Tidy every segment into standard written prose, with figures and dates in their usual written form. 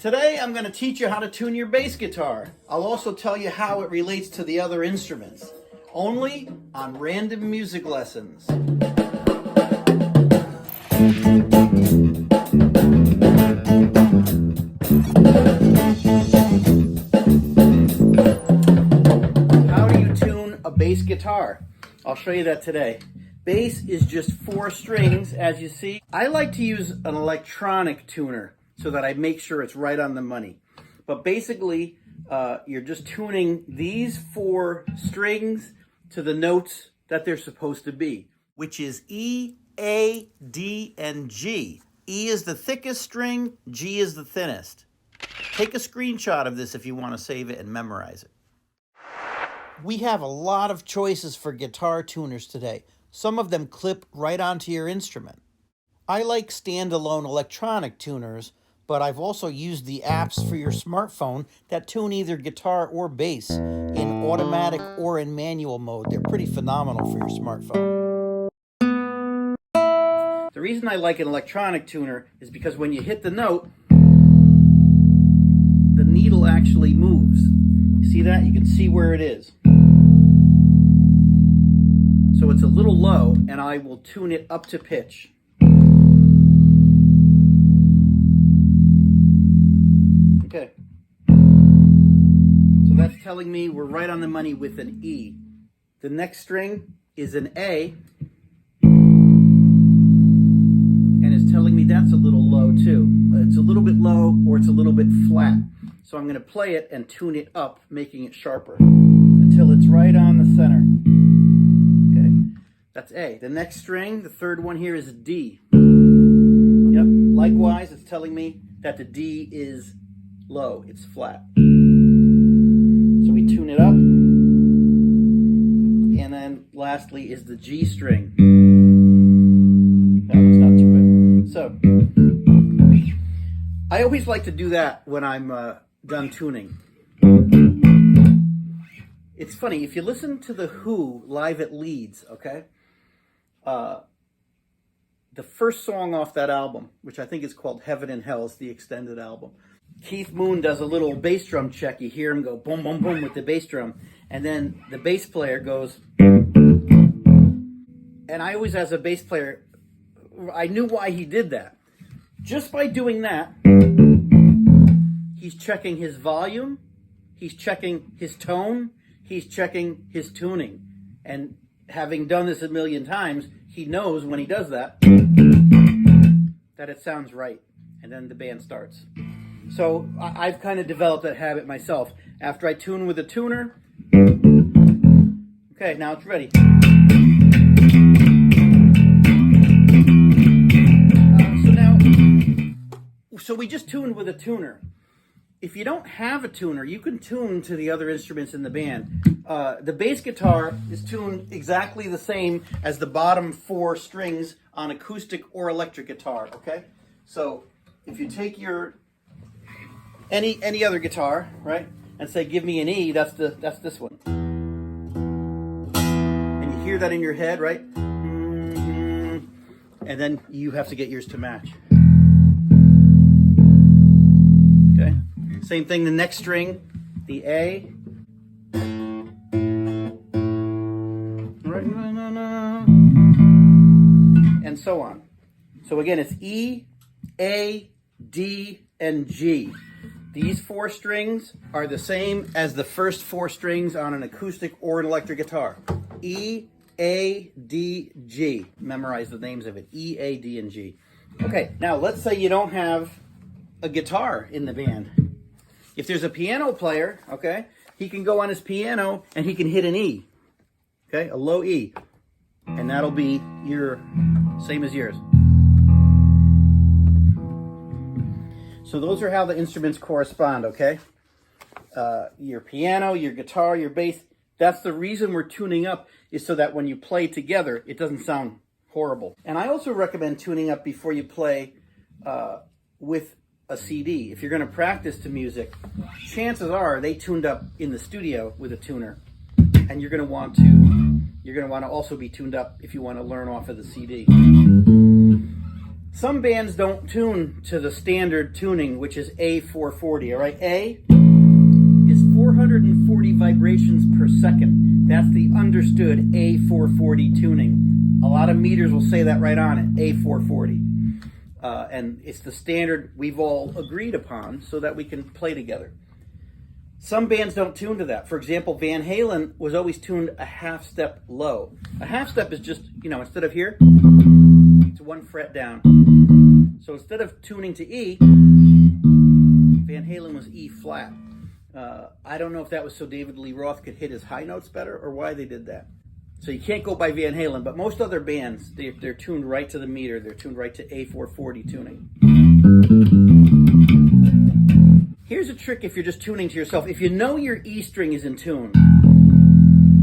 Today I'm going to teach you how to tune your bass guitar. I'll also tell you how it relates to the other instruments. Only on Random Music Lessons. How do you tune a bass guitar? I'll show you that today. Bass is just 4 strings, as you see. I like to use an electronic tuner so that I make sure it's right on the money. But basically, you're just tuning these 4 strings to the notes that they're supposed to be, which is E, A, D, and G. E is the thickest string, G is the thinnest. Take a screenshot of this if you want to save it and memorize it. We have a lot of choices for guitar tuners today. Some of them clip right onto your instrument. I like standalone electronic tuners, but I've also used the apps for your smartphone that tune either guitar or bass in automatic or in manual mode. They're pretty phenomenal for your smartphone. The reason I like an electronic tuner is because when you hit the note, the needle actually moves. You see that? You can see where it is. So it's a little low, and I will tune it up to pitch. Okay. So that's telling me we're right on the money with an E. The next string is an A, and it's telling me that's a little low too. It's a little bit low or it's a little bit flat. So I'm going to play it and tune it up, making it sharper until it's right on the center. Okay, that's A. The next string, the third one here, is D. Yep, likewise, it's telling me that the D is low, it's flat. So we tune it up. And then lastly is the G string. That one's not too bad. So I always like to do that when I'm done tuning. It's funny, if you listen to The Who live at Leeds, okay? The first song off that album, which I think is called Heaven and Hell, is the extended album. Keith Moon does a little bass drum check. You hear him go boom, boom, boom with the bass drum. And then the bass player goes... And I always, as a bass player, I knew why he did that. Just by doing that, he's checking his volume, he's checking his tone, he's checking his tuning. And having done this a million times, he knows when he does that, that it sounds right. And then the band starts. So I've kind of developed that habit myself. After I tune with a tuner, okay, now it's ready. So we just tuned with a tuner. If you don't have a tuner, you can tune to the other instruments in the band. The bass guitar is tuned exactly the same as the bottom 4 strings on acoustic or electric guitar, okay? So if you take your any other guitar, right, and say give me an E, that's this one. And you hear that in your head, right? And then you have to get yours to match. Okay? Same thing, the next string, the A. And so on. So again, it's E, A, D, and G. These 4 strings are the same as the first 4 strings on an acoustic or an electric guitar. E, A, D, G. Memorize the names of it. E, A, D, and G. Okay, now let's say you don't have a guitar in the band. If there's a piano player, okay, he can go on his piano and he can hit an E. Okay, a low E. And that'll be your same as yours. So those are how the instruments correspond, okay? Your piano, your guitar, your bass, that's the reason we're tuning up, is so that when you play together, it doesn't sound horrible. And I also recommend tuning up before you play with a CD. If you're going to practice to music, chances are they tuned up in the studio with a tuner. And you're going to want to also be tuned up if you want to learn off of the CD. Some bands don't tune to the standard tuning, which is A440, all right? A is 440 vibrations per second. That's the understood A440 tuning. A lot of meters will say that right on it, A440. And it's the standard we've all agreed upon so that we can play together. Some bands don't tune to that. For example, Van Halen was always tuned a half step low. A half step is just, instead of here, it's 1 fret down. So instead of tuning to E, Van Halen was E flat. I don't know if that was so David Lee Roth could hit his high notes better or why they did that. So you can't go by Van Halen, but most other bands, they're tuned right to the meter. They're tuned right to A440 tuning. Here's a trick if you're just tuning to yourself. If you know your E string is in tune,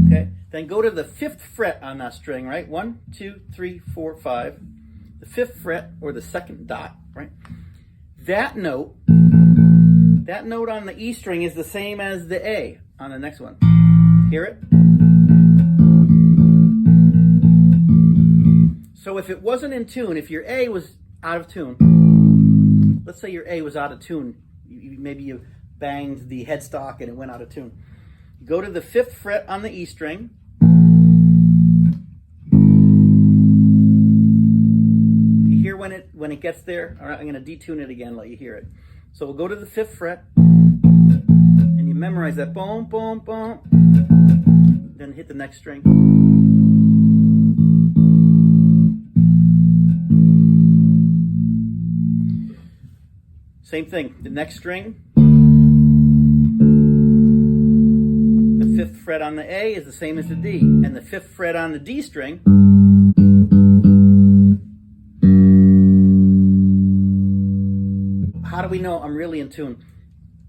okay, then go to the 5th fret on that string, right? 1, 2, 3, 4, 5. The 5th fret, or the 2nd dot, right? That note on the E string is the same as the A on the next one. Hear it? So if it wasn't in tune, if your A was out of tune, let's say your A was out of tune, maybe you banged the headstock and it went out of tune. Go to the 5th fret on the E string. You hear when it gets there? All right, I'm going to detune it again, let you hear it. So we'll go to the 5th fret, and you memorize that, boom, boom, boom, then hit the next string. Same thing, the next string, the 5th fret on the A is the same as the D, and the 5th fret on the D string how do we know I'm really in tune?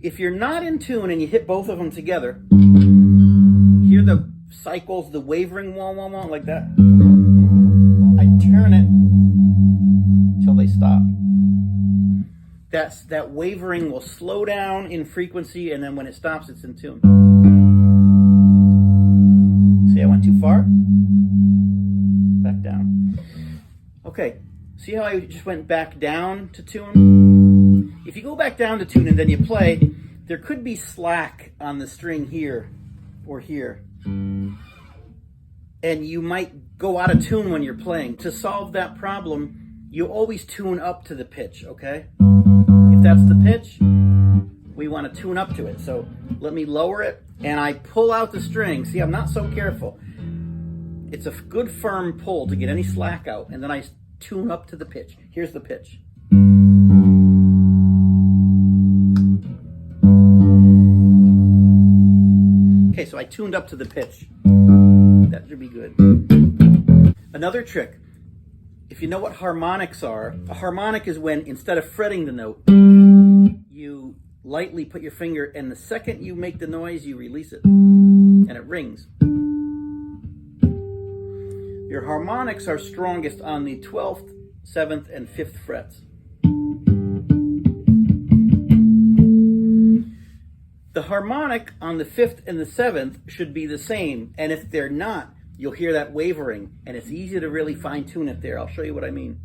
If you're not in tune and you hit both of them together, hear the cycles, the wavering wah wah wah like that? I turn it till they stop. That wavering will slow down in frequency, and then when it stops, it's in tune. See, I went too far? Back down. Okay, see how I just went back down to tune? If you go back down to tune and then you play, there could be slack on the string here or here. And you might go out of tune when you're playing. To solve that problem, you always tune up to the pitch, okay? If that's the pitch, we want to tune up to it. So let me lower it, and I pull out the string. See, I'm not so careful. It's a good firm pull to get any slack out, and then I tune up to the pitch. Here's the pitch. Okay, so I tuned up to the pitch. That should be good. Another trick. If you know what harmonics are, a harmonic is when instead of fretting the note, you lightly put your finger, and the second you make the noise, you release it, and it rings. Your harmonics are strongest on the 12th, 7th, and 5th frets. The harmonic on the 5th and the 7th should be the same, and if they're not, you'll hear that wavering, and it's easy to really fine-tune it there. I'll show you what I mean.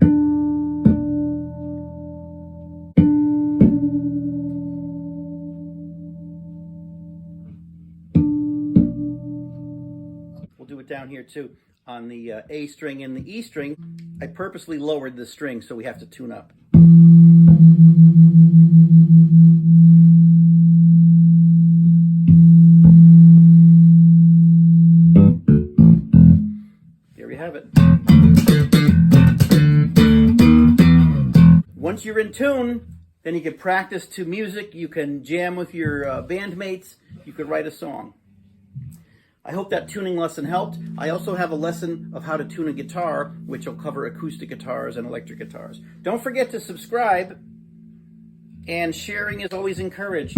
We'll do it down here too. On the A string and the E string, I purposely lowered the string so we have to tune up. Have it. Once you're in tune, then you can practice to music, you can jam with your bandmates, you could write a song. I hope that tuning lesson helped. I also have a lesson of how to tune a guitar, which will cover acoustic guitars and electric guitars. Don't forget to subscribe, and sharing is always encouraged.